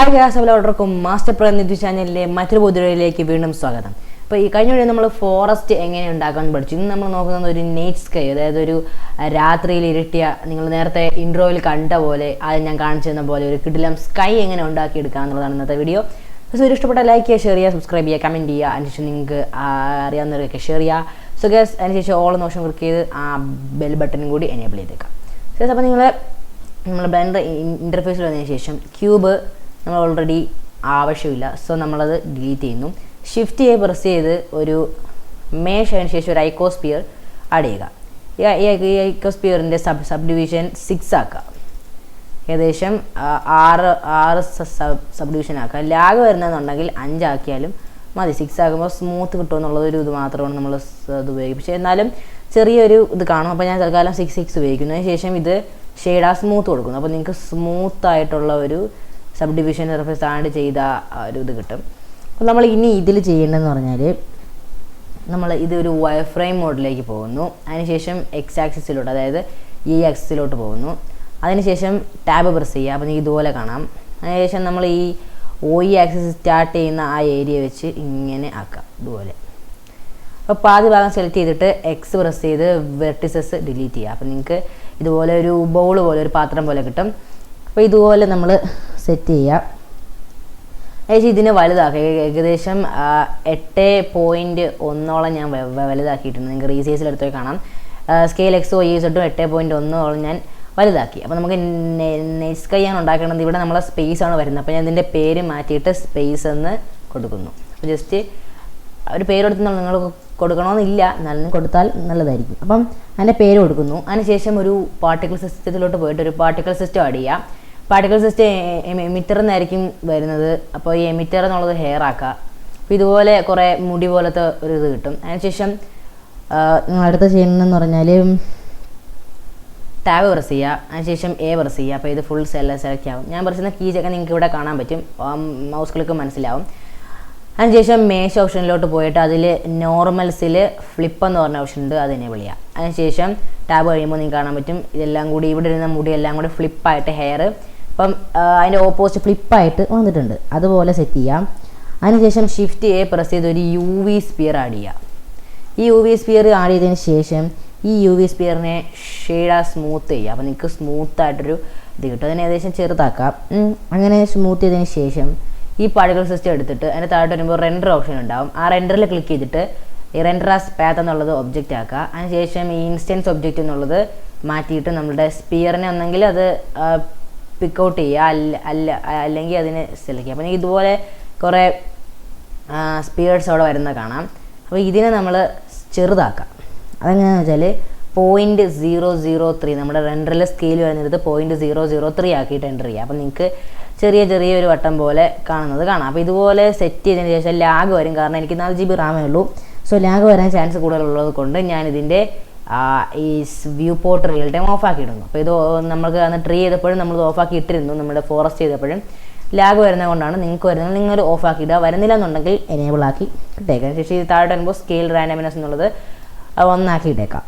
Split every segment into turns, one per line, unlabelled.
Hi guys, എല്ലാവർക്കും master പ്രതിനിധി ചാനലിലെ മറ്റൊരു പുതിയയിലേക്ക് വീണ്ടും സ്വാഗതം. അപ്പോൾ ഈ കഴിഞ്ഞ വീഡിയോ നമ്മൾ ഫോറസ്റ്റ് എങ്ങനെ ഉണ്ടാക്കാമെന്ന് പഠിച്ചു. ഇന്ന് നമ്മൾ നോക്കുന്നത് ഒരു നൈറ്റ് സ്കൈ, അതായത് ഒരു രാത്രിയിൽ ഇരുട്ടിയ, നിങ്ങൾ നേരത്തെ ഇൻട്രോയിൽ കണ്ട പോലെ, അത് ഞാൻ കാണിച്ചു തന്ന പോലെ ഒരു കിടിലം സ്കൈ എങ്ങനെ ഉണ്ടാക്കിയെടുക്കുക എന്നുള്ളതാണ് ഇന്നത്തെ വീഡിയോ. സോ ഒരു ഇഷ്ടപ്പെട്ട ലൈക്ക് ചെയ്യുക, ഷെയർ ചെയ്യുക, സബ്സ്ക്രൈബ് ചെയ്യുക, കമൻറ്റ് ചെയ്യുക. അതിനുശേഷം നിങ്ങൾക്ക് അറിയാവുന്നവരൊക്കെ ഷെയർ ചെയ്യുക. സോ ഗൈസ്, അതിനുശേഷം ഓൾ എന്ന ഓപ്ഷൻ ക്ലിക്ക് ചെയ്ത് ആ ബെൽ ബട്ടണും കൂടി എനേബിൾ ചെയ്തേക്കാം. സോ അപ്പോൾ നമ്മൾ ബ്ലെൻഡർ ഇൻ്റർഫേസിൽ വന്നതിന് ശേഷം ക്യൂബ് നമ്മൾ ഓൾറെഡി ആവശ്യമില്ല, സോ നമ്മളത് ഡിലീറ്റ് ചെയ്യുന്നു. ഷിഫ്റ്റ് ചെയ്ത് പ്രസ് ചെയ്ത് ഒരു മേഷ് അതിന് ശേഷം ഒരു ഐക്കോസ്പിയർ ആഡ് ചെയ്യുക. ഈ ഐക്കോസ്പിയറിൻ്റെ സബ് ഡിവിഷൻ 6 ആക്കുക, ഏകദേശം 6 സബ് ഡിവിഷൻ ആക്കുക. ലാഗ് വരുന്നതെന്നുണ്ടെങ്കിൽ 5 ആക്കിയാലും മതി. 6 ആകുമ്പോൾ സ്മൂത്ത് കിട്ടുമെന്നുള്ളതൊരു ഇത് മാത്രമാണ് നമ്മൾ ഇത് ഉപയോഗിക്കും. പക്ഷേ എന്നാലും ചെറിയൊരു ഇത് കാണും. അപ്പോൾ ഞാൻ തൽക്കാലം 6 ഉപയോഗിക്കുന്നു. അതിന് ശേഷം ഇത് ഷെയ്ഡ് സ്മൂത്ത് കൊടുക്കുന്നു. അപ്പോൾ നിങ്ങൾക്ക് സ്മൂത്തായിട്ടുള്ള ഒരു സബ് ഡിവിഷൻ സർഫേസ് ആഡ് ചെയ്ത ഒരു ഇത് കിട്ടും. അപ്പോൾ നമ്മൾ ഇനി ഇതിൽ ചെയ്യേണ്ടതെന്ന് പറഞ്ഞാൽ, നമ്മൾ ഇത് ഒരു വയർ ഫ്രെയിം മോഡിലേക്ക് പോകുന്നു. അതിനുശേഷം എക്സ് ആക്സിസിലോട്ട്, അതായത് ഈ ആക്സിസിലോട്ട് പോകുന്നു. അതിനുശേഷം ടാബ് പ്രസ് ചെയ്യുക. അപ്പോൾ നിങ്ങൾക്ക് ഇതുപോലെ കാണാം. അതിനുശേഷം നമ്മൾ ഈ ആക്സിസ് സ്റ്റാർട്ട് ചെയ്യുന്ന ആ ഏരിയ വെച്ച് ഇങ്ങനെ ആക്കാം, ഇതുപോലെ. അപ്പോൾ പാതി ഭാഗം സെലക്ട് ചെയ്തിട്ട് എക്സ് പ്രസ് ചെയ്ത് വെർട്ടിസസ് ഡിലീറ്റ് ചെയ്യുക. അപ്പോൾ നിങ്ങൾക്ക് ഇതുപോലെ ഒരു ബൗൾ പോലെ, ഒരു പാത്രം പോലെ കിട്ടും. അപ്പോൾ ഇതുപോലെ നമ്മൾ സെറ്റ് ചെയ്യുക. ഏകദേശം ഇതിനെ വലുതാക്കുക. ഏകദേശം 8.1 ഞാൻ വലുതാക്കിയിട്ടുണ്ട്. നിങ്ങൾക്ക് റീസൈസിലെടുത്ത് കാണാം. സ്കെയിൽ എക്സ് വൈ സെട്ടും 8.1 ഞാൻ വലുതാക്കി. അപ്പോൾ നമുക്ക് നെക്സ്റ്റ് സ്കൈ ആണ് ഉണ്ടാക്കേണ്ടത്. ഇവിടെ നമ്മളെ സ്പേസ് ആണ് വരുന്നത്. അപ്പോൾ ഞാൻ ഇതിൻ്റെ പേര് മാറ്റിയിട്ട് സ്പേസ് എന്ന് കൊടുക്കുന്നു. അപ്പോൾ ജസ്റ്റ് ഒരു പേര് കൊടുത്ത് നിങ്ങൾ കൊടുക്കണമെന്നില്ല, എന്നാലും കൊടുത്താൽ നല്ലതായിരിക്കും. അപ്പം അതിൻ്റെ പേര് കൊടുക്കുന്നു. അതിനുശേഷം ഒരു പാർട്ടിക്കിൾ സിസ്റ്റത്തിലോട്ട് പോയിട്ട് ഒരു പാർട്ടിക്കിൾ സിസ്റ്റം ആഡ് ചെയ്യുക. പാർട്ടിക്കിൾ സിസ്റ്റം എമിറ്റർ എന്നായിരിക്കും വരുന്നത്. അപ്പോൾ ഈ എമിറ്റർ എന്നുള്ളത് ഹെയർ ആക്കുക. അപ്പോൾ ഇതുപോലെ കുറേ മുടി പോലത്തെ ഒരു ഇത് കിട്ടും. അതിനുശേഷം നിങ്ങൾ അടുത്ത ചെയ്യണമെന്ന് പറഞ്ഞാൽ ടാബ് പ്രസ് ചെയ്യുക. അതിനുശേഷം പ്രസ് ചെയ്യുക. അപ്പോൾ ഇത് ഫുൾ സെലക്ട് ആവും. ഞാൻ പ്രസ് ചെയ്യുന്ന കീസ് ഒക്കെ നിങ്ങൾക്ക് ഇവിടെ കാണാൻ പറ്റും, മൗസ് ക്ലിക്ക് മനസ്സിലാവും. അതിനുശേഷം മേശ ഓപ്ഷനിലോട്ട് പോയിട്ട് അതിൽ നോർമൽസിൽ ഫ്ലിപ്പ് എന്ന് പറഞ്ഞ ഓപ്ഷൻ ഉണ്ട്, അത് എനേബിൾ ചെയ്യുക. അതിനുശേഷം ടാബ് കഴിയുമ്പോൾ നിങ്ങൾക്ക് കാണാൻ പറ്റും ഇതെല്ലാം കൂടി, ഇവിടെ ഇരുന്ന മുടി എല്ലാം കൂടി ഫ്ലിപ്പായിട്ട് ഹെയർ, അപ്പം അതിൻ്റെ ഓപ്പോസിറ്റ് ഫ്ലിപ്പായിട്ട് വന്നിട്ടുണ്ട്. അതുപോലെ സെറ്റ് ചെയ്യാം. അതിനുശേഷം ഷിഫ്റ്റ് പ്രസ് ചെയ്ത് ഒരു UV സ്പിയർ ആഡ് ചെയ്യുക. ഈ UV സ്പിയർ ആഡ് ചെയ്തതിന് ശേഷം ഈ UV സ്പിയറിനെ സ്മൂത്ത് ചെയ്യുക. അപ്പോൾ നിങ്ങൾക്ക് സ്മൂത്തായിട്ടൊരു ഇത് കിട്ടും. അതിന് ഏകദേശം ചെറുതാക്കാം. അങ്ങനെ സ്മൂത്ത് ചെയ്തതിന് ശേഷം ഈ പാർട്ടിക്കിൾ സിസ്റ്റം എടുത്തിട്ട് അതിൻ്റെ താഴോട്ട് വരുമ്പോൾ റെൻഡർ ഓപ്ഷൻ ഉണ്ടാവും. ആ റെൻഡറിൽ ക്ലിക്ക് ചെയ്തിട്ട് ഈ റെൻഡർ ആസ് പാത്ത് എന്നുള്ളത് ഒബ്ജക്റ്റ് ആക്കുക. അതിനുശേഷം ഈ ഇൻസ്റ്റൻസ് ഒബ്ജക്റ്റ് എന്നുള്ളത് മാറ്റിയിട്ട് നമ്മുടെ സ്പിയറിനെ ഒന്നെങ്കിൽ അത് പിക്കൗട്ട് ചെയ്യുക, അല്ലെങ്കിൽ അതിനെ സെലക്ട് ചെയ്യുക. അപ്പോൾ ഇതുപോലെ കുറേ സ്പിയേഴ്സ് അവിടെ വരുന്നത് കാണാം. അപ്പോൾ ഇതിനെ നമ്മൾ ചെറുതാക്കാം. അതെങ്ങനെയാണെന്ന് വെച്ചാൽ 0.003, നമ്മുടെ റെൻഡറിൽ സ്കെയിൽ വരുന്നത് 0.003 ആക്കിയിട്ട് എൻ്റർ ചെയ്യുക. അപ്പോൾ നിങ്ങൾക്ക് ചെറിയൊരു വട്ടം പോലെ കാണുന്നത് കാണാം. അപ്പോൾ ഇതുപോലെ സെറ്റ് ചെയ്തതിന് ശേഷം ലാഗ് വരും, കാരണം എനിക്ക് 4 GB റാമേ ഉള്ളൂ. സോ ലാഗ് വരാൻ ചാൻസ് കൂടുതലുള്ളത് കൊണ്ട് ഞാനിതിൻ്റെ ഈ വ്യൂ പോർട്ട് റിയൽ ടൈം ഓഫാക്കിയിടുന്നു. അപ്പോൾ ഇത് നമുക്ക് അന്ന് ട്രീ ചെയ്തപ്പോഴും നമ്മൾ ഓഫാക്കി ഇട്ടിരുന്നു. നമ്മുടെ ഫോറസ്റ്റ് ചെയ്തപ്പോഴും ലാഗ് വരുന്നത് കൊണ്ടാണ് നിങ്ങൾക്ക് വരുന്നത്. നിങ്ങൾ ഓഫാക്കിയിടുക. വരുന്നില്ല എന്നുണ്ടെങ്കിൽ എനേബിൾ ആക്കി ഇട്ടേക്കാം. ശേഷം ഇത് താഴെ വരുമ്പോൾ സ്കെയിൽ റാൻഡമിനെസ് എന്നുള്ളത് 1 ആക്കി ഇട്ടേക്കാം.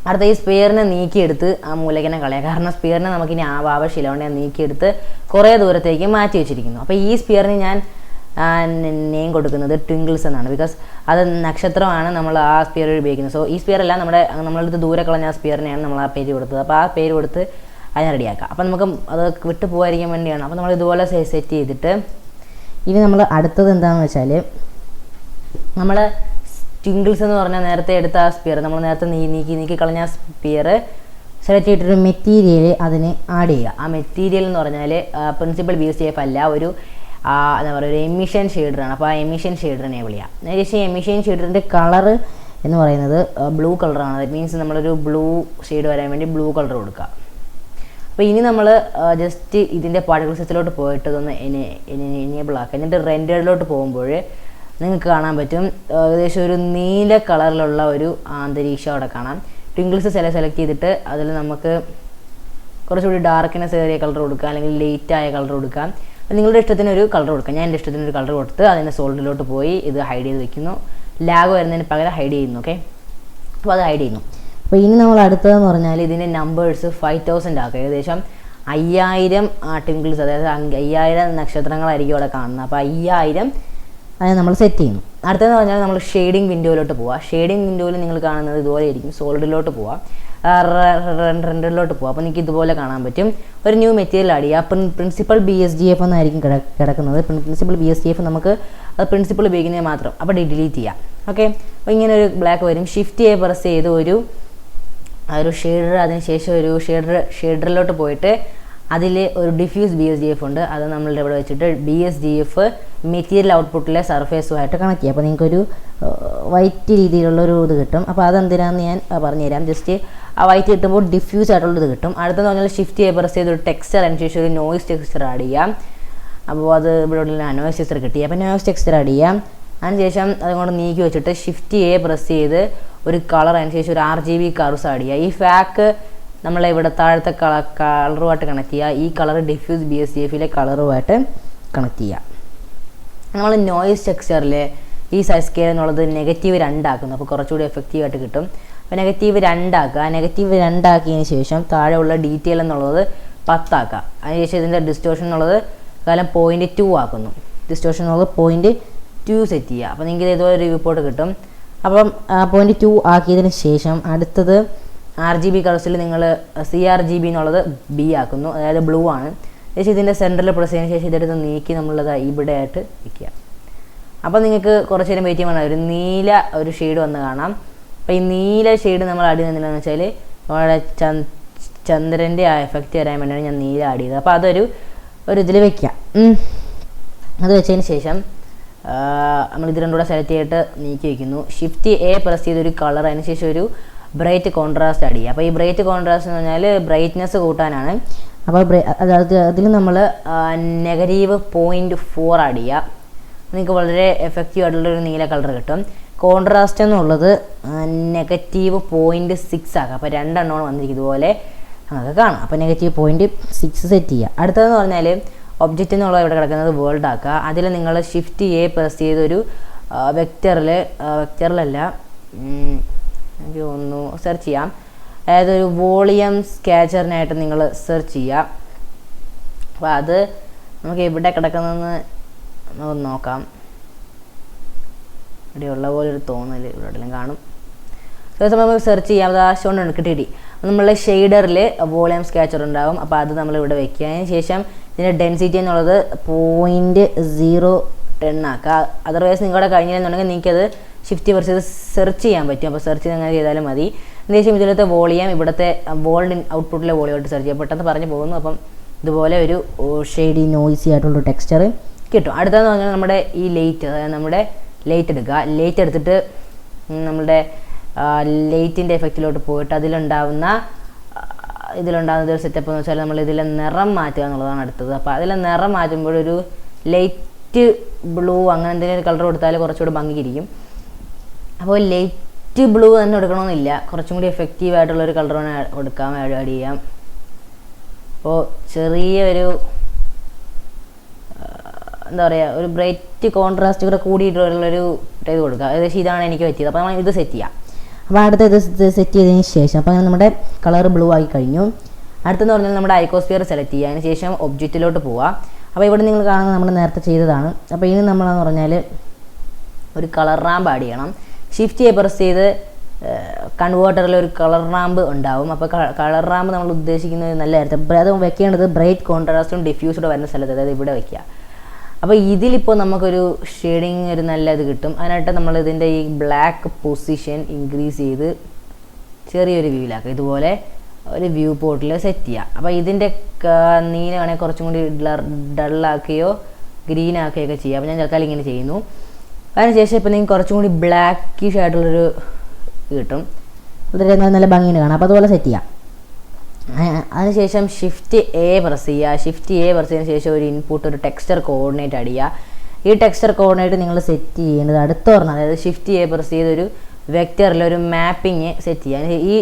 അടുത്ത ഈ സ്പിയറിനെ നീക്കിയെടുത്ത് ആ മൂലക്കനെ കളയാം, കാരണം സ്പിയറിനെ നമുക്കിനി ആവശ്യമില്ല. അതുകൊണ്ട് ഞാൻ നീക്കിയെടുത്ത് കുറേ ദൂരത്തേക്ക് മാറ്റി വെച്ചിരിക്കുന്നു. അപ്പോൾ ഈ സ്പിയറിന് ഞാൻ നെയിം കൊടുക്കുന്നത് ട്വിങ്കിൾസ് എന്നാണ്, ബിക്കോസ് അത് നക്ഷത്രമാണ് നമ്മൾ ആ സ്പിയർ ഉപയോഗിക്കുന്നത്. സോ ഈ സ്പിയറല്ല, നമ്മളടുത്ത് ദൂരെ കളഞ്ഞ ആ സ്പിയറിനെയാണ് നമ്മൾ ആ പേര് കൊടുത്തത്. അപ്പോൾ ആ പേര് കൊടുത്ത് അതിനെ റെഡിയാക്കാം. അപ്പോൾ നമുക്ക് അത് വിട്ടു പോകാതിരിക്കാൻ വേണ്ടിയാണ്. അപ്പോൾ നമ്മൾ ഇതുപോലെ സെറ്റ് ചെയ്തിട്ട് ഇനി നമ്മൾ അടുത്തത് എന്താണെന്ന് വെച്ചാൽ, നമ്മൾ ട്വിങ്കിൾസ് എന്ന് പറഞ്ഞാൽ നേരത്തെ എടുത്ത ആ സ്പിയർ, നമ്മൾ നേരത്തെ നീക്കി കളഞ്ഞ ആ സ്പിയർ സെലക്ട് ചെയ്തിട്ടൊരു മെറ്റീരിയൽ അതിന് ആഡ് ചെയ്യുക. ആ മെറ്റീരിയൽ എന്ന് പറഞ്ഞാൽ പ്രിൻസിപ്പൽ BCF അല്ല, ഒരു എന്താ പറയുക, ഒരു എമിഷൻ ഷെയ്ഡറാണ്. അപ്പോൾ ആ എമിഷൻ ഷെയ്ഡർ എനേബിൾ ചെയ്യാം. ഏകദേശം എമിഷൻ ഷെയ്ഡറിൻ്റെ കളറ് എന്ന് പറയുന്നത് ബ്ലൂ കളറാണ്. ദാറ്റ് മീൻസ് നമ്മളൊരു ബ്ലൂ ഷെയ്ഡ് വരാൻ വേണ്ടി ബ്ലൂ കളർ കൊടുക്കുക. അപ്പോൾ ഇനി നമ്മൾ ജസ്റ്റ് ഇതിൻ്റെ പാർട്ടിക്കിൾ സിസ്റ്റത്തിലോട്ട് പോയിട്ട് ഇതൊന്ന് എനേബിൾ ആക്കുക. എന്നിട്ട് റെൻഡറിലോട്ട് പോകുമ്പോൾ നിങ്ങൾക്ക് കാണാൻ പറ്റും ഏകദേശം ഒരു നീല കളറിലുള്ള ഒരു അന്തരീക്ഷം അവിടെ കാണാം. ട്വിങ്കിൾസ് സെലക്ട് ചെയ്തിട്ട് അതിൽ നമുക്ക് കുറച്ചുകൂടി ഡാർക്ക്നെസ് ഏറിയ കളർ കൊടുക്കുക, അല്ലെങ്കിൽ ലൈറ്റായ കളർ കൊടുക്കാം. നിങ്ങളുടെ ഇഷ്ടത്തിന് ഒരു കളർ കൊടുക്കാം. ഞാൻ എൻ്റെ ഇഷ്ടത്തിന് ഒരു കളർ കൊടുത്ത് അതിൻ്റെ സോൾഡിലോട്ട് പോയി ഇത് ഹൈഡ് ചെയ്ത് വെക്കുന്നു. ലാഗ് വരുന്നതിന് പകരം ഹൈഡ് ചെയ്യുന്നു. ഓക്കെ, അപ്പോൾ അത് ഹൈഡ് ചെയ്യുന്നു. അപ്പോൾ ഇനി നമ്മൾ അടുത്തതെന്ന് പറഞ്ഞാൽ ഇതിൻ്റെ നമ്പേഴ്സ് 5000 ആക്കുക. ഏകദേശം 5000 ട്വിങ്കിൾസ്, അതായത് 5000 നക്ഷത്രങ്ങളായിരിക്കും അവിടെ കാണുന്നത്. അപ്പോൾ 5000 അത് നമ്മൾ സെറ്റ് ചെയ്യുന്നു. അടുത്തതെന്ന് പറഞ്ഞാൽ നമ്മൾ ഷെയ്ഡിങ് വിൻഡോയിലോട്ട് പോവാം. ഷെയ്ഡിങ് വിൻഡോയിൽ നിങ്ങൾ കാണുന്നത് ഇതുപോലെ ആയിരിക്കും. സോളിഡിലോട്ട് പോവാം, റെൻഡറിലോട്ട് പോവാം. അപ്പോൾ നിങ്ങൾക്ക് ഇതുപോലെ കാണാൻ പറ്റും. ഒരു ന്യൂ മെറ്റീരിയൽ ആഡ് ചെയ്യുക. പ്രിൻസിപ്പൽ BSDF എന്നായിരിക്കും കിടക്കുന്നത്. പ്രിൻസിപ്പൽ BSDF നമുക്ക് അത് പ്രിൻസിപ്പൽ ഉപയോഗിക്കുന്നത് മാത്രം. അപ്പോൾ ഡിലീറ്റ് ചെയ്യാം. ഓക്കെ, അപ്പോൾ ഇങ്ങനെ ഒരു ബ്ലാക്ക് വരും. ഷിഫ്റ്റ് എ പ്രസ് ചെയ്ത് ഒരു ഷെയ്ഡർ, അതിനുശേഷം ഒരു ഷെയ്ഡറിലോട്ട് പോയിട്ട് അതിൽ ഒരു ഡിഫ്യൂസ് BSDF ഉണ്ട്. അത് നമ്മളുടെ ഇവിടെ വെച്ചിട്ട് BSDF മെറ്റീരിയൽ ഔട്ട്പുട്ടിലെ സർഫേസുമായിട്ട് കണക്ട് ചെയ്യുക. അപ്പോൾ നിങ്ങൾക്കൊരു വൈറ്റ് രീതിയിലുള്ളൊരു ഇത് കിട്ടും. അപ്പോൾ അതെന്തിനാണെന്ന് ഞാൻ പറഞ്ഞുതരാം. ജസ്റ്റ് ആ വൈറ്റ് കിട്ടുമ്പോൾ ഡിഫ്യൂസ് ആയിട്ടുള്ളത് കിട്ടും. അടുത്തെന്ന് പറഞ്ഞാൽ ഷിഫ്റ്റ് എ പ്രസ് ചെയ്ത് ഒരു ടെക്സ്ചർ, അതിനുശേഷം ഒരു നോയ്സ് ടെക്സ്ചർ ആഡ് ചെയ്യാം. അപ്പോൾ അത് ഇവിടെ ഉള്ള നോയ്സ് ടെക്സ്ചർ കിട്ടി. അപ്പോൾ നോയ്സ് ടെക്സ്ചർ ആഡ് ചെയ്യാം. അതിനുശേഷം അതുകൊണ്ട് നീക്കി വെച്ചിട്ട് ഷിഫ്റ്റ് എ പ്രസ് ചെയ്ത് ഒരു കളർ, അതിനുശേഷം ഒരു RGB കർവ്സ് ആഡ് ചെയ്യുക. ഈ ഫാക്ക് നമ്മളെ ഇവിടെ താഴത്തെ കളറുമായിട്ട് കണക്ട് ചെയ്യുക. ഈ കളർ ഡിഫ്യൂസ് BSDFിലെ കളറുമായിട്ട് കണക്ട് ചെയ്യുക. നമ്മൾ നോയ്സ് ടെക്സ്ചറിൽ ഈ സൈസ് സ്കെയിൽ എന്നുള്ളത് -2 ആക്കുന്നു. അപ്പോൾ കുറച്ചുകൂടി എഫക്റ്റീവായിട്ട് കിട്ടും. അപ്പോൾ -2 ആക്കുക. -2 ആക്കിയതിന് ശേഷം താഴെയുള്ള ഡീറ്റെയിൽ എന്നുള്ളത് 10 ആക്കുക. അതിനുശേഷം ഇതിൻ്റെ ഡിസ്റ്റോർഷൻ എന്നുള്ളത് 0.2 ആക്കുന്നു. ഡിസ്റ്റോർഷൻ എന്നുള്ളത് 0.2 സെറ്റ് ചെയ്യുക. അപ്പോൾ നിങ്ങൾക്ക് ഇതുപോലെ ഒരു റിപ്പോർട്ട് കിട്ടും. അപ്പം 0.2 ആക്കിയതിന് ശേഷം അടുത്തത് RGB കളേഴ്സിൽ നിങ്ങൾ CRGB എന്നുള്ളത് B ആക്കുന്നു, അതായത് ബ്ലൂ ആണ്. ശേഷം ഇതിൻ്റെ സെൻറ്ററിൽ പ്രസ് ചെയ്തതിന് ശേഷം ഇതെടുത്ത് നീക്കി നമ്മളത് ഇവിടെ ആയിട്ട് വയ്ക്കുക. അപ്പോൾ നിങ്ങൾക്ക് കുറച്ച് നേരം വെയിറ്റ് ചെയ്യാൻ ഒരു നീല ഒരു ഷെയ്ഡ് വന്ന് കാണാം. അപ്പോൾ ഈ നീല ഷെയ്ഡ് നമ്മൾ ആഡ് ചെയ്യുന്നതെന്ന് വെച്ചാൽ നമ്മുടെ ചന്ദ്രൻ്റെ ആ എഫക്റ്റ് വരാൻ വേണ്ടിയാണ് ഞാൻ നീല ആഡ് ചെയ്തത്. അപ്പോൾ അതൊരു ഇതിൽ വയ്ക്കുക. അത് വെച്ചതിന് ശേഷം നമ്മൾ ഇത് രണ്ടും കൂടെ സെലക്ട് ചെയ്തിട്ട് നീക്കി വയ്ക്കുന്നു. ഷിഫ്റ്റ് എ പ്രസ് ചെയ്തൊരു കളർ, അതിന് ശേഷം ഒരു ബ്രൈറ്റ് കോൺട്രാസ്റ്റ് ആഡ് ചെയ്യുക. അപ്പോൾ ഈ ബ്രൈറ്റ് കോൺട്രാസ്റ്റ് എന്ന് പറഞ്ഞാൽ ബ്രൈറ്റ്നെസ് കൂട്ടാനാണ്. അപ്പോൾ അതിൽ നമ്മൾ -0.4 ആഡ് ചെയ്യുക. നിങ്ങൾക്ക് വളരെ എഫക്റ്റീവ് ആയിട്ടുള്ളൊരു നീല കളർ കിട്ടും. കോൺട്രാസ്റ്റ് എന്നുള്ളത് -0.6 ആക്കുക. അപ്പോൾ രണ്ടെണ്ണമാണ് വന്നിരിക്കും, ഇതുപോലെ നമുക്ക് കാണാം. അപ്പോൾ -0.6 സെറ്റ് ചെയ്യുക. അടുത്തതെന്ന് പറഞ്ഞാൽ ഒബ്ജക്റ്റ് എന്നുള്ളത് ഇവിടെ കിടക്കുന്നത് വേൾഡ് ആക്കുക. അതിൽ നിങ്ങൾ ഷിഫ്റ്റ് എ പ്രസ് ചെയ്തൊരു വെക്റ്ററിലല്ല എനിക്ക് ഒന്ന് സെർച്ച് ചെയ്യാം. അതായത് ഒരു വോളിയം സ്കാച്ചറിനായിട്ട് നിങ്ങൾ സെർച്ച് ചെയ്യുക. അപ്പോൾ അത് നമുക്ക് എവിടെ കിടക്കുന്നതെന്ന് നമുക്ക് നോക്കാം. ഇവിടെ ഉള്ള പോലെ ഒരു തോന്നൽ ഇവിടെ എല്ലാം കാണും. അതേസമയം നമുക്ക് സെർച്ച് ചെയ്യാം. അത് ആശയമുണ്ട് കിട്ടി. നമ്മളെ ഷെയ്ഡറിൽ വോളിയം സ്കാച്ചർ ഉണ്ടാകും. അപ്പോൾ അത് നമ്മൾ ഇവിടെ വെക്കുക. അതിന് ശേഷം ഇതിൻ്റെ ഡെൻസിറ്റി എന്നുള്ളത് 0.010 ആക്കുക. അതർവൈസ് നിങ്ങളുടെ കഴിഞ്ഞില്ലെന്നുണ്ടെങ്കിൽ നിങ്ങൾക്കത് ഷിഫ്റ്റ് പ്രസ് ചെയ്ത് സെർച്ച് ചെയ്യാൻ പറ്റും. അപ്പോൾ സെർച്ച് ചെയ്ത് അങ്ങനെ ചെയ്താലും മതി. അതിനുശേഷം ഇതിലത്തെ വോളിയം ഇവിടുത്തെ വോൾഡ് ഔട്ട്പുട്ടിലെ വോളിയമായിട്ട് സെർച്ച് ചെയ്യാം. പെട്ടെന്ന് പറഞ്ഞു പോകുന്നു. അപ്പം ഇതുപോലെ ഒരു ഷെയ്ഡി നോയ്സി ആയിട്ടുള്ള ടെക്സ്ചർ കിട്ടും. അടുത്തതെന്ന് പറഞ്ഞാൽ നമ്മുടെ ഈ ലൈറ്റ്, അതായത് നമ്മുടെ ലൈറ്റ് എടുക്കുക. ലൈറ്റ് എടുത്തിട്ട് നമ്മുടെ ലൈറ്റിൻ്റെ എഫക്റ്റിലോട്ട് പോയിട്ട് ഇതിലുണ്ടാകുന്ന ഒരു സെറ്റപ്പ് എന്ന് വെച്ചാൽ നമ്മൾ ഇതിലെ നിറം മാറ്റുക എന്നുള്ളതാണ് അടുത്തത്. അപ്പോൾ അതിലെ നിറം മാറ്റുമ്പോഴൊരു ലൈറ്റ് ബ്ലൂ അങ്ങനെ എന്തെങ്കിലും കളർ കൊടുത്താൽ കുറച്ചുകൂടി ഭംഗിയിരിക്കും. അപ്പോൾ ലൈറ്റ് ബ്ലൂ തന്നെ എടുക്കണമെന്നില്ല, കുറച്ചും കൂടി എഫക്റ്റീവ് ആയിട്ടുള്ളൊരു കളർ കൊടുക്കാം, ആഡ് ചെയ്യാം. അപ്പോൾ ചെറിയൊരു എന്താ പറയുക, ഒരു ബ്രൈറ്റ് കോൺട്രാസ്റ്റ് കൂടെ കൂടിയിട്ടുള്ളൊരു ഇത് കൊടുക്കുക. ഏകദേശം ഇതാണ് എനിക്ക് പറ്റിയത്. അപ്പോൾ നമ്മൾ ഇത് സെറ്റ് ചെയ്യാം. അപ്പോൾ അടുത്ത ഇത് സെറ്റ് ചെയ്തതിന് ശേഷം അപ്പോൾ നമ്മുടെ കളർ ബ്ലൂ ആയി കഴിഞ്ഞു. അടുത്തെന്ന് പറഞ്ഞാൽ നമ്മുടെ ഐക്കോസ്ഫിയർ സെലക്ട് ചെയ്യുക. അതിന് ശേഷം ഒബ്ജക്റ്റിലോട്ട് പോവുക. അപ്പോൾ ഇവിടെ നിങ്ങൾ കാണുന്നത് നമ്മൾ നേരത്തെ ചെയ്തതാണ്. അപ്പോൾ ഇനി നമ്മളെന്ന് പറഞ്ഞാൽ ഒരു കളർ റാമ്പ് ആഡ് ചെയ്യണം. ഷിഫ്റ്റ് ചെയ്ത് പ്രസ് ചെയ്ത് കൺവേർട്ടറിൽ ഒരു കളർ റാമ്പ് ഉണ്ടാവും. അപ്പോൾ കളർ റാമ്പ് നമ്മൾ ഉദ്ദേശിക്കുന്നത് നല്ല നേരത്തെ അത് വെക്കേണ്ടത് ബ്രൈറ്റ് കോൺട്രാസ്റ്റും ഡിഫ്യൂസോടെ വരുന്ന സ്ഥലത്ത്, അതായത് ഇവിടെ വയ്ക്കുക. അപ്പോൾ ഇതിലിപ്പോൾ നമുക്കൊരു ഷെയ്ഡിങ് ഒരു നല്ല ഇത് കിട്ടും. അതിനായിട്ട് നമ്മൾ ഇതിൻ്റെ ഈ ബ്ലാക്ക് പൊസിഷൻ ഇൻക്രീസ് ചെയ്ത് ചെറിയൊരു വ്യൂവിലാക്കുക. ഇതുപോലെ ഒരു വ്യൂ പോർട്ടിൽ സെറ്റ് ചെയ്യുക. അപ്പോൾ ഇതിൻ്റെ നീലമാണെങ്കിൽ കുറച്ചും കൂടി ഡള്ളാക്കുകയോ ഗ്രീൻ ആക്കുകയൊക്കെ ചെയ്യുക. അപ്പോൾ ഞാൻ തൽക്കാലം ഇങ്ങനെ ചെയ്യുന്നു. അതിനുശേഷം ഇപ്പോൾ നിങ്ങൾക്ക് കുറച്ചും കൂടി ബ്ലാക്കിഷ് ആയിട്ടുള്ളൊരു ഇത് കിട്ടും. വളരെ നല്ല ഭംഗിയുണ്ട് കാണാം. അപ്പോൾ അതുപോലെ സെറ്റ് ചെയ്യാം. അതിനുശേഷം ഷിഫ്റ്റ് എ പ്രസ് ചെയ്യുക. ഷിഫ്റ്റ് എ പ്രസ് ചെയ്തതിന് ശേഷം ഒരു ഇൻപുട്ട്, ഒരു ടെക്സ്ചർ കോർഡിനേറ്റ് അടിക്കുക. ഈ ടെക്സ്ചർ കോർഡിനേറ്റ് നിങ്ങൾ സെറ്റ് ചെയ്യേണ്ടത് അടുത്ത പറഞ്ഞാൽ, അതായത് ഷിഫ്റ്റ് എ പ്രസ് ചെയ്തൊരു വെക്റ്ററിൽ ഒരു മാപ്പിങ് സെറ്റ് ചെയ്യുക. ഈ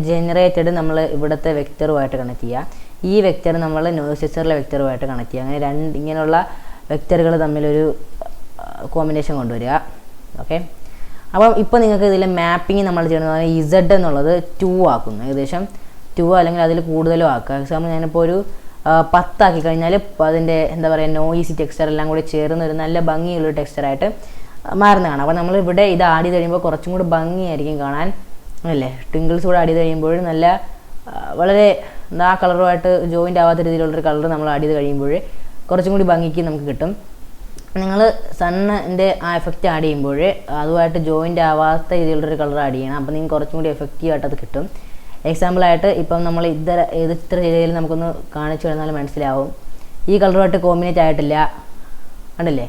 ജനറേറ്റഡ് നമ്മൾ ഇവിടുത്തെ വെക്റ്ററുമായിട്ട് കണക്ട് ചെയ്യുക. ഈ വെക്റ്റർ നമ്മൾ നോയ്സ് ടെക്സ്ചറിലെ വെക്റ്ററുമായിട്ട് കണക്ട് ചെയ്യുക. അങ്ങനെ ഇങ്ങനെയുള്ള വെക്റ്ററുകൾ തമ്മിലൊരു കോമ്പിനേഷൻ കൊണ്ടുവരിക. ഓക്കെ, അപ്പം ഇപ്പോൾ നിങ്ങൾക്ക് ഇതിലെ മാപ്പിംഗ് നമ്മൾ ചെയ്യുന്നത് ഇസഡ് എന്നുള്ളത് 2 ആക്കുന്നു. ഏകദേശം 2 അല്ലെങ്കിൽ അതിൽ കൂടുതലും ആക്കുക. എക്സാമ്പിൾ ഞാനിപ്പോൾ ഒരു 10 കഴിഞ്ഞാൽ അതിൻ്റെ എന്താ പറയുക നോയിസി ടെക്സ്ചർ എല്ലാം കൂടി ചേർന്ന് ഒരു നല്ല ഭംഗിയുള്ളൊരു ടെക്സ്ചറായിട്ട് മാറുന്നതാണ്. അപ്പോൾ നമ്മളിവിടെ ഇത് ആഡ് ചെയ്ത് കഴിയുമ്പോൾ കുറച്ചും കൂടി ഭംഗിയായിരിക്കും കാണാൻ അല്ലേ. ട്വിങ്കിൾസ് കൂടെ ആഡ് ചെയ്ത് കഴിയുമ്പോൾ നല്ല വളരെ ആ കളറുമായിട്ട് ജോയിൻ്റ് ആവാത്ത രീതിയിലുള്ളൊരു കളർ നമ്മൾ ആഡ് ചെയ്ത് കഴിയുമ്പോൾ കുറച്ചും കൂടി ഭംഗിക്ക് നമുക്ക് കിട്ടും. നിങ്ങൾ സണ്ണിൻ്റെ ആ എഫക്റ്റ് ആഡ് ചെയ്യുമ്പോൾ അതുമായിട്ട് ജോയിൻ്റ് ആവാത്ത രീതിയിലുള്ളൊരു കളർ ആഡ് ചെയ്യണം. അപ്പോൾ നിങ്ങൾക്ക് കുറച്ചും കൂടി എഫക്റ്റീവായിട്ട് അത് കിട്ടും. എക്സാമ്പിളായിട്ട് ഇപ്പം നമ്മൾ ഇത്ര രീതിയിൽ നമുക്കൊന്ന് കാണിച്ചു കഴിഞ്ഞാൽ മനസ്സിലാവും. ഈ കളറുമായിട്ട് കോമ്പിനേറ്റ് ആയിട്ടില്ല കണ്ടില്ലേ,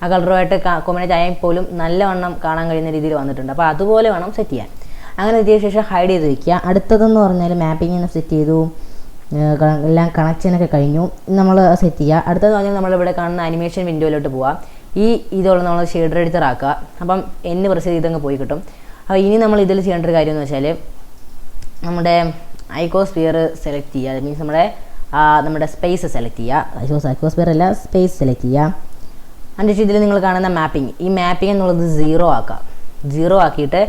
ആ കളറുമായിട്ട് കോമ്പിനേറ്റ് ആയാൽ പോലും നല്ലവണ്ണം കാണാൻ കഴിയുന്ന രീതിയിൽ വന്നിട്ടുണ്ട്. അപ്പോൾ അതുപോലെ വേണം സെറ്റ് ചെയ്യാൻ. അങ്ങനെ എത്തിയ ശേഷം ഹൈഡ് ചെയ്ത് വയ്ക്കുക. അടുത്തതെന്ന് പറഞ്ഞാൽ മാപ്പിങ്ങിനെ സെറ്റ് ചെയ്തു, എല്ലാം കണക്ഷനൊക്കെ കഴിഞ്ഞു. നമ്മൾ സെറ്റ് ചെയ്യുക. അടുത്തതെന്ന് പറഞ്ഞാൽ നമ്മളിവിടെ കാണുന്ന അനിമേഷൻ വിൻഡോയിലോട്ട് പോവാം. ഇതുള്ള നമ്മൾ ഷെയ്ഡർ എഡിറ്റർ ആക്കുക. അപ്പം പ്രസ് ചെയ്ത് ഇതങ്ങ് പോയി കിട്ടും. അപ്പോൾ ഇനി നമ്മൾ ഇതിൽ ചെയ്യേണ്ട ഒരു കാര്യം എന്ന് വെച്ചാൽ നമ്മുടെ ഐക്കോസ്ഫിയർ സെലക്ട് ചെയ്യുക. അത് മീൻസ് നമ്മുടെ സ്പേസ് സെലക്ട് ചെയ്യുക. ഐക്കോസ്ഫിയർ അല്ല, സ്പേസ് സെലക്ട് ചെയ്യുക. അതിൻ്റെ ഇതിൽ നിങ്ങൾ കാണുന്ന മാപ്പിംഗ്, ഈ മാപ്പിംഗ് എന്നുള്ളത് 0 ആക്കുക. 0 ആക്കിയിട്ട്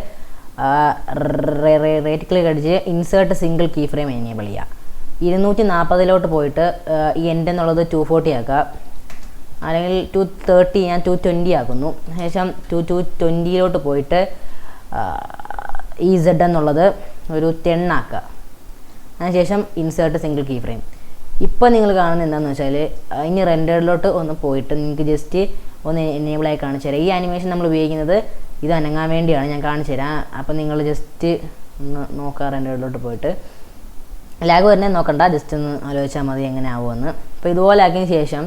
റൈറ്റ് ക്ലിക്ക് അടിച്ച് insert single key frame enable ചെയ്യുക. 240 പോയിട്ട് ഈ എൻഡ് എന്നുള്ളത് 240 ആക്കുക, അല്ലെങ്കിൽ 230, ഞാൻ 220 ആക്കുന്നു. ശേഷം 220 പോയിട്ട് ഈ Z എന്നുള്ളത് ഒരു 10 ആക്കുക. അതിനുശേഷം ഇൻസേർട്ട് സിംഗിൾ കീ ഫ്രെയിം. ഇപ്പോൾ നിങ്ങൾ കാണുന്നത് എന്താണെന്ന് വെച്ചാൽ ഇനി റെൻഡറിലോട്ട് ഒന്ന് പോയിട്ട് നിങ്ങൾക്ക് ജസ്റ്റ് ഒന്ന് എനേബിളായി കാണിച്ചു തരാം. ഈ ആനിമേഷൻ നമ്മൾ ഉപയോഗിക്കുന്നത് ഇത് അനങ്ങാൻ വേണ്ടിയാണ്, ഞാൻ കാണിച്ചു തരാം. അപ്പോൾ നിങ്ങൾ ജസ്റ്റ് ഒന്ന് നോക്കുക, റെൻഡറിലോട്ട് പോയിട്ട് ലാഗ് വരുന്നത് നോക്കണ്ട, ജസ്റ്റ് ഒന്ന് ആലോചിച്ചാൽ മതി എങ്ങനെ ആവുമെന്ന്. അപ്പോൾ ഇതുപോലെ ആക്കിയതിന് ശേഷം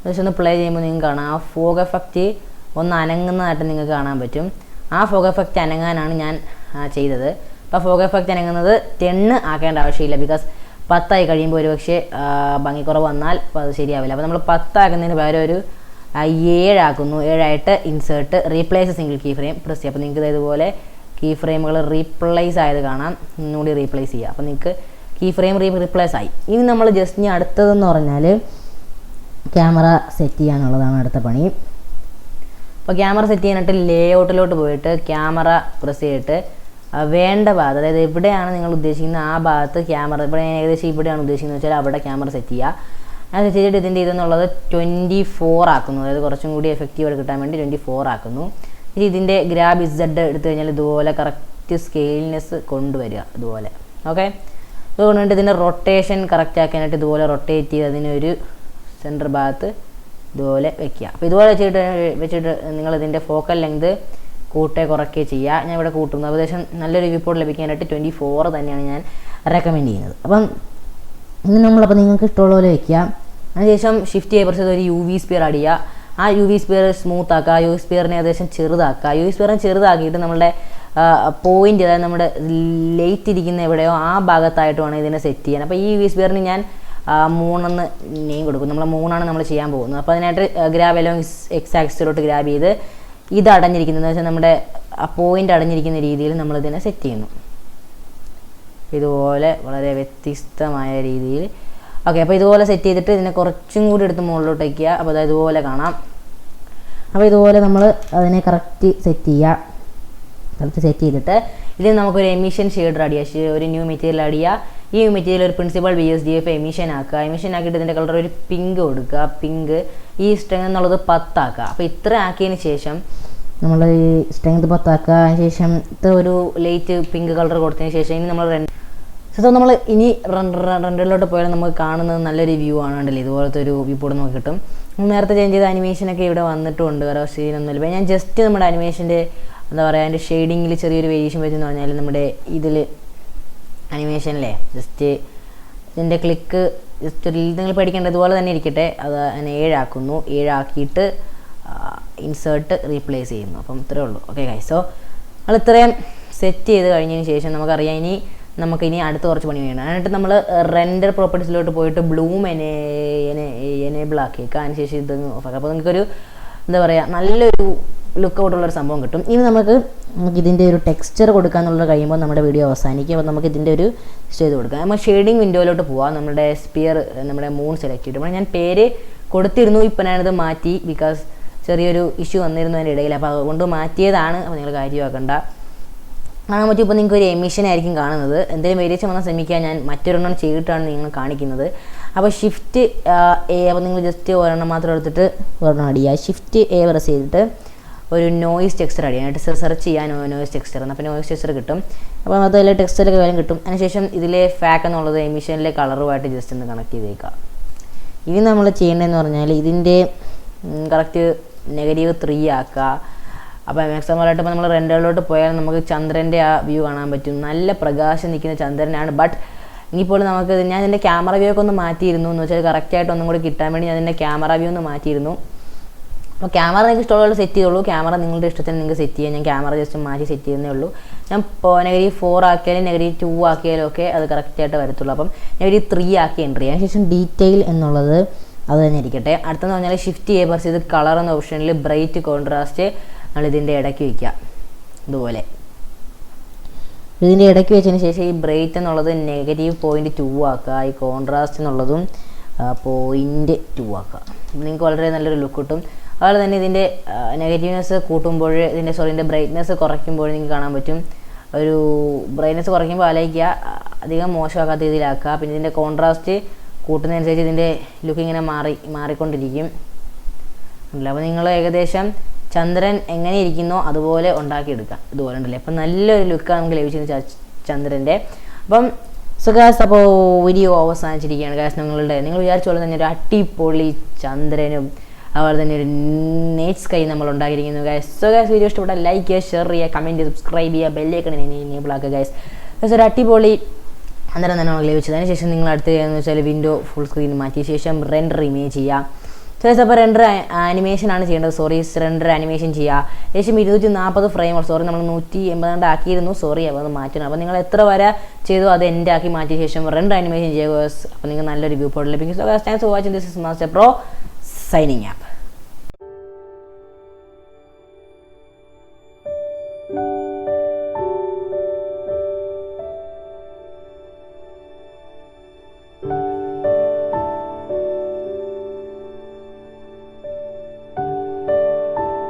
ജസ്റ്റ് ഒന്ന് പ്ലേ ചെയ്യുമ്പോൾ നിങ്ങൾക്ക് കാണാം ആ ഫോഗ് എഫക്റ്റ് ഒന്ന് അനങ്ങുന്നതായിട്ട് നിങ്ങൾക്ക് കാണാൻ പറ്റും. ആ ഫോഗ് എഫക്റ്റ് അനങ്ങാനാണ് ഞാൻ ചെയ്തത്. അപ്പോൾ ഫോഗ് എഫക്റ്റ് അനങ്ങുന്നത് 10 ആക്കേണ്ട ആവശ്യമില്ല, ബിക്കോസ് 10 ആയി കഴിയുമ്പോൾ ഒരു പക്ഷേ ഭംഗിക്കുറവ് വന്നാൽ അപ്പോൾ അത് ശരിയാവില്ല. അപ്പോൾ നമ്മൾ 10 ആക്കുന്നതിന് പകരം ഒരു 7 ആക്കുന്നു. 7 ആയിട്ട് insert replace single key frame press ചെയ്യുക. അപ്പോൾ നിങ്ങൾക്ക് ഇതുപോലെ കീ ഫ്രെയിമുകൾ റീപ്ലേസ് ആയത് കാണാം. ഒന്നുകൂടി റീപ്ലേസ് ചെയ്യുക. അപ്പോൾ നിങ്ങൾക്ക് കീ ഫ്രെയിം റീപ്ലേസ് ആയി. ഇനി നമ്മൾ ജസ്റ്റ് അടുത്തതെന്ന് പറഞ്ഞാൽ ക്യാമറ സെറ്റ് ചെയ്യാനുള്ളതാണ് അടുത്ത പണി. അപ്പോൾ ക്യാമറ സെറ്റ് ചെയ്യാനായിട്ട് ലേഔട്ടിലോട്ട് പോയിട്ട് ക്യാമറ പ്രസ് ചെയ്തിട്ട് വേണ്ട ഭാഗത്ത്, അതായത് എവിടെയാണ് നിങ്ങൾ ഉദ്ദേശിക്കുന്ന ആ ഭാഗത്ത് ക്യാമറ, ഇവിടെ ഏകദേശം ഇവിടെയാണ് ഉദ്ദേശിക്കുന്നത് വെച്ചാൽ അവിടെ ക്യാമറ സെറ്റ് ചെയ്യുക. അത് സെറ്റ് ചെയ്തിട്ട് ഇതിൻ്റെ ഇതെന്നുള്ളത് 24 ആക്കുന്നു. അതായത് കുറച്ചും കൂടി എഫക്റ്റീവായിട്ട് കിട്ടാൻ വേണ്ടി 24 ആക്കുന്നു. ഇനി ഇതിൻ്റെ ഗ്രാബ് Z എടുത്തു കഴിഞ്ഞാൽ ഇതുപോലെ കറക്റ്റ് സ്കെയിൽനെസ് കൊണ്ടുവരിക ഇതുപോലെ. ഓക്കെ, അതുകൊണ്ടുകൊണ്ട് ഇതിൻ്റെ റൊട്ടേഷൻ കറക്റ്റ് ആക്കാനായിട്ട് ഇതുപോലെ റൊട്ടേറ്റ് ചെയ്ത് അതിനൊരു സെൻറ്റർ ഭാഗത്ത് ഇതുപോലെ വെക്കുക. അപ്പോൾ ഇതുപോലെ വെച്ചിട്ട് നിങ്ങൾ ഇതിൻ്റെ ഫോക്കൽ ലെങ്ത് കുറയ്ക്കുകയോ ചെയ്യുക. ഞാൻ ഇവിടെ കൂട്ടുന്നു. ഏകദേശം നല്ലൊരു റിപ്പോർട്ട് ലഭിക്കാനായിട്ട് 24 തന്നെയാണ് ഞാൻ റെക്കമെൻഡ് ചെയ്യുന്നത്. അപ്പം ഇനി നമ്മളപ്പോൾ നിങ്ങൾക്ക് ഇഷ്ടമുള്ള പോലെ വയ്ക്കുക. അതിനുശേഷം ഷിഫ്റ്റ് ചെയ്യ പ്രസ് ഒരു UV സ്പിയർ ആഡ് ചെയ്യുക. ആ UV സ്പിയർ സ്മൂത്ത് ആക്കുക. UV സ്പിയറിനെ ഏകദേശം ചെറുതാക്കുക. UV സ്പിയറിനെ ചെറുതാക്കിയിട്ട് നമ്മുടെ പോയിന്റ്, അതായത് നമ്മുടെ ലൈറ്റ് ഇരിക്കുന്ന എവിടെയോ ആ ഭാഗത്തായിട്ട് വേണം ഇതിനെ സെറ്റ് ചെയ്യാൻ. അപ്പോൾ ഈ UV സ്പിയറിന് ഞാൻ 3 നെയിം കൊടുക്കും. നമ്മൾ 3 നമ്മൾ ചെയ്യാൻ പോകുന്നത്. അപ്പോൾ അതിനായിട്ട് ഗ്രാബ് അലോങ് X ആക്സിസിലോട്ട് ഗ്രാബ് ചെയ്ത് ഇത് അടഞ്ഞിരിക്കുന്നത് വെച്ചാൽ നമ്മുടെ ആ പോയിന്റ് അടഞ്ഞിരിക്കുന്ന രീതിയിൽ നമ്മളിതിനെ സെറ്റ് ചെയ്യുന്നു. ഇതുപോലെ വളരെ വ്യത്യസ്തമായ രീതിയിൽ. ഓക്കെ, അപ്പോൾ ഇതുപോലെ സെറ്റ് ചെയ്തിട്ട് ഇതിനെ കുറച്ചും കൂടി എടുത്ത് മുകളിലോട്ട് വയ്ക്കുക. അപ്പോൾ അതായത് ഇതുപോലെ കാണാം. അപ്പോൾ ഇതുപോലെ നമ്മൾ അതിനെ കറക്റ്റ് സെറ്റ് ചെയ്യുക. കറക്റ്റ് സെറ്റ് ചെയ്തിട്ട് ഇതിൽ നമുക്കൊരു എമിഷൻ ഷെയ്ഡർ ആഡ് ചെയ്യുക, ഒരു ന്യൂ മെറ്റീരിയൽ ആഡ് ചെയ്യുക. ഈ മെറ്റീരിയൽ ഒരു പ്രിൻസിപ്പൽ VSDF എമിഷൻ ആക്കുക. എമിഷൻ ആക്കിയിട്ട് ഇതിൻ്റെ കളർ ഒരു പിങ്ക് കൊടുക്കുക. പിങ്ക് ഈ സ്ട്രെങ്ത് എന്നുള്ളത് 10 ആക്കുക. അപ്പോൾ ഇത്ര ആക്കിയതിന് ശേഷം നമ്മൾ ഈ സ്ട്രെങ്ത് 10 ആക്കുക. അതിന് ശേഷം ഇത്ര ഒരു ലൈറ്റ് പിങ്ക് കളർ കൊടുത്തതിന് ശേഷം ഇനി നമ്മൾ നമ്മൾ ഇനി റെൻഡറിലോട്ട് പോയാൽ നമുക്ക് കാണുന്നത് നല്ലൊരു വ്യൂ ആണ്. ഉണ്ടല്ലേ, ഇതുപോലത്തെ ഒരു വ്യൂ കൂടെ നമുക്ക് കിട്ടും. നേരത്തെ ചേഞ്ച് ചെയ്ത അനിമേഷനൊക്കെ ഇവിടെ വന്നിട്ടുണ്ട്, വേറെ സീനൊന്നുമില്ല. ഞാൻ ജസ്റ്റ് നമ്മുടെ അനിമേഷൻ്റെ എന്താ പറയുക, അതിൻ്റെ ഷെയ്ഡിങ്ങിൽ ചെറിയൊരു വേരിയേഷൻ വരുമെന്ന് പറഞ്ഞാൽ നമ്മുടെ ഇതിൽ അനിമേഷനിലെ ജസ്റ്റ് ഇതിൻ്റെ ക്ലിക്ക് ജസ്റ്റ് നിങ്ങൾ പഠിക്കേണ്ടത് ഇതുപോലെ തന്നെ ഇരിക്കട്ടെ. അത് അതിനെ 7 ആക്കുന്നു. 7 ആക്കിയിട്ട് ഇൻസേർട്ട് റീപ്ലേസ് ചെയ്യുന്നു. അപ്പം ഇത്രയേ ഉള്ളൂ. ഓക്കെ ഗൈസ്, സോ നമ്മൾ ഇത്രയും സെറ്റ് ചെയ്ത് കഴിഞ്ഞതിന് ശേഷം നമുക്കറിയാം നമുക്കിനി അടുത്ത കുറച്ച് പണി വേണം. എന്നിട്ട് നമ്മൾ റെൻഡർ പ്രോപ്പർട്ടീസിലോട്ട് പോയിട്ട് ബ്ലൂം എനേബിൾ ആക്കിയേക്കുക. അതിനുശേഷം ഇത് ഓഫാക്കുക. അപ്പോൾ നിങ്ങൾക്കൊരു എന്താ പറയുക നല്ലൊരു ലുക്ക് ഔട്ടുള്ളൊരു സംഭവം കിട്ടും. ഇനി നമുക്ക് ഇതിൻ്റെ ഒരു ടെക്സ്ചർ കൊടുക്കാന്നുള്ളത് കഴിയുമ്പോൾ നമ്മുടെ വീഡിയോ അവസാനിക്കും. അപ്പോൾ നമുക്ക് ഇതിൻ്റെ ഒരു ചെയ്ത് കൊടുക്കാം. നമ്മൾ ഷെയ്ഡിങ് വിൻഡോയിലോട്ട് പോവാം. നമ്മുടെ സ്പിയർ, നമ്മുടെ മൂൺ സെലക്ട് ചെയ്തിട്ട് ഞാൻ പേര് കൊടുത്തിരുന്നു. ഇപ്പം ഞാനത് മാറ്റി, ബിക്കോസ് ചെറിയൊരു ഇഷ്യൂ വന്നിരുന്നു അതിൻ്റെ ഇടയിൽ. അപ്പോൾ അതുകൊണ്ട് മാറ്റിയതാണ്. അപ്പോൾ നിങ്ങൾ കാര്യമാക്കണ്ട. കാണാൻ പറ്റും. ഇപ്പോൾ നിങ്ങൾക്ക് ഒരു എമിഷൻ ആയിരിക്കും കാണുന്നത്. എന്തെങ്കിലും വേരിയേഷൻ വന്നാൽ ശ്രമിക്കുക. ഞാൻ മറ്റൊരെണ്ണം ചെയ്തിട്ടാണ് നിങ്ങൾ കാണിക്കുന്നത്. അപ്പോൾ ഷിഫ്റ്റ് എ, അപ്പോൾ നിങ്ങൾ ജസ്റ്റ് ഒരെണ്ണം മാത്രം എടുത്തിട്ട് ഒരെണ്ണം അടിക്കുക. ഷിഫ്റ്റ് എ പ്രസ് ചെയ്തിട്ട് ഒരു നോയിസ് ടെക്സ്ചർ അടിയാനായിട്ട് സെർച്ച് ചെയ്യാൻ നോയിസ് ടെക്സ്ചർ എന്ന്. അപ്പോൾ നോയിസ് ടെക്സ്ചർ കിട്ടും. അപ്പോൾ അതിൽ ടെക്സ്ചറൊക്കെ വേഗം കിട്ടും. അതിനുശേഷം ഇതിലെ ഫാക്ക് എന്നുള്ളത് എമിഷനിലെ കളറുമായിട്ട് ജസ്റ്റ് ഒന്ന് കണക്ട് ചെയ്തേക്കാം. ഇനി നമ്മൾ ചെയ്യേണ്ടതെന്ന് പറഞ്ഞാൽ ഇതിൻ്റെ കറക്റ്റ് -3 ആക്കുക. അപ്പോൾ എക്സാമ്പിളായിട്ട് ഇപ്പോൾ നമ്മൾ റെൻഡറിലോട്ട് പോയാൽ നമുക്ക് ചന്ദ്രൻ്റെ ആ വ്യൂ കാണാൻ പറ്റും. നല്ല പ്രകാശം നിൽക്കുന്ന ചന്ദ്രനാണ്. ബട്ട് ഇനിയിപ്പോൾ നമുക്ക് ഞാൻ ഇതിൻ്റെ ക്യാമറ വ്യൂ ഒക്കെ ഒന്ന് മാറ്റിയിരുന്നു എന്ന് വെച്ചാൽ കറക്റ്റായിട്ട് ഒന്നും കൂടി കിട്ടാൻ വേണ്ടി ഞാൻ ഇതിൻ്റെ ക്യാമറ വ്യൂ ഒന്ന് മാറ്റിയിരുന്നു. അപ്പോൾ ക്യാമറ നിങ്ങൾക്ക് ഇഷ്ടമുള്ള സെറ്റ് ചെയ്തോളൂ. ക്യാമറ നിങ്ങളുടെ ഇഷ്ടത്തിന് നിങ്ങൾക്ക് സെറ്റ് ചെയ്യാം. ഞാൻ ക്യാമറ ജസ്റ്റ് മാറ്റി സെറ്റ് ചെയ്യുന്നേ ഉള്ളൂ. ഞാൻ ഇപ്പോൾ -4 ആക്കിയാലും -2 ആക്കിയാലും ഒക്കെ അത് കറക്റ്റായിട്ട് വരത്തുള്ളൂ. അപ്പം -3 ആക്കി എൻ്റർ ചെയ്യാം. ശേഷം ഡീറ്റെയിൽ എന്നുള്ളത് അത് തന്നെ ഇരിക്കട്ടെ. അടുത്തെന്ന് പറഞ്ഞാൽ ഷിഫ്റ്റ് എ പ്രസ് ചെയ്ത് കളർ എന്ന ഓപ്ഷനിൽ ബ്രൈറ്റ് കോൺട്രാസ്റ്റ് നമ്മൾ ഇതിൻ്റെ ഇടയ്ക്ക് വയ്ക്കുക. ഇതുപോലെ ഇതിൻ്റെ ഇടയ്ക്ക് വെച്ചതിന് ശേഷം ഈ ബ്രൈറ്റ് എന്നുള്ളത് -0.2 ആക്കുക. ഈ കോൺട്രാസ്റ്റ് എന്നുള്ളതും 0.2 ആക്കുക. നിങ്ങൾക്ക് വളരെ നല്ലൊരു ലുക്ക് കിട്ടും. അതുപോലെ തന്നെ ഇതിൻ്റെ നെഗറ്റീവ്നെസ് കൂട്ടുമ്പോൾ ഇതിൻ്റെ ബ്രൈറ്റ്നെസ് കുറയ്ക്കുമ്പോൾ നിങ്ങൾക്ക് കാണാൻ പറ്റും. ഒരു ബ്രൈറ്റ്നെസ് കുറയ്ക്കുമ്പോൾ ആലോചിക്കുക, അധികം മോശമാക്കാത്ത രീതിയിലാക്കുക. പിന്നെ ഇതിൻ്റെ കോൺട്രാസ്റ്റ് കൂട്ടുന്നതനുസരിച്ച് ഇതിൻ്റെ ലുക്ക് ഇങ്ങനെ മാറിക്കൊണ്ടിരിക്കും. അപ്പോൾ നിങ്ങൾ ഏകദേശം ചന്ദ്രൻ എങ്ങനെ ഇരിക്കുന്നോ അതുപോലെ ഉണ്ടാക്കിയെടുക്കാം. ഇതുപോലെ ഉണ്ടല്ലേ. അപ്പം നല്ലൊരു ലുക്കാണ് നമുക്ക് ലഭിച്ചിരുന്നത് ചന്ദ്രൻ്റെ. അപ്പം ഗായ്സ്, അപ്പോൾ വീഡിയോ അവസാനിച്ചിരിക്കുകയാണ് ഗായ്സ്. നിങ്ങൾ വിചാരിച്ച പോലെ തന്നെ ഒരു അടിപൊളി ചന്ദ്രനും അതുപോലെ തന്നെ ഒരു നൈറ്റ് സ്കൈ നമ്മൾ ഉണ്ടാക്കിയിരിക്കുന്നു ഗായ്സ്. ഗായ്സ്, വീഡിയോ ഇഷ്ടപ്പെട്ടാൽ ലൈക്ക് ചെയ്യുക, ഷെയർ ചെയ്യുക, കമൻറ്റ് ചെയ്യുക, സബ്സ്ക്രൈബ് ചെയ്യുക, ബെല്ലൈക്കൺ എനേബിൾ ആക്കുക ഗായ്സ്. ഒരു അടിപൊളി അന്നേരം തന്നെ നമുക്ക് ലഭിച്ചത്. അതിനുശേഷം നിങ്ങൾ അടുത്ത് ചെയ്യുകയെന്ന് വെച്ചാൽ വിൻഡോ ഫുൾ സ്ക്രീൻ മാറ്റിയ ശേഷം റെൻഡർ ഇമേജ് ചെയ്യുക. അപ്പോൾ റെൻഡർ ആനിമേഷനാണ് ചെയ്യേണ്ടത്. റെൻഡർ ആനിമേഷൻ ചെയ്യുക. ഏകദേശം 240 ഫ്രെയിം. നമ്മൾ 180 ആക്കിയിരുന്നു. അപ്പോൾ അത് മാറ്റണം. അപ്പോൾ നിങ്ങൾ എത്ര വരെ ചെയ്തു അത് എൻ്റെ ആക്കി മാറ്റിയ ശേഷം റെൻഡർ ആനിമേഷൻ ചെയ്യുക. അപ്പോൾ നിങ്ങൾ നല്ലൊരു വ്യൂ പോർട്ട് ലഭിക്കും. So guys, thanks for watching. This is master pro signing app.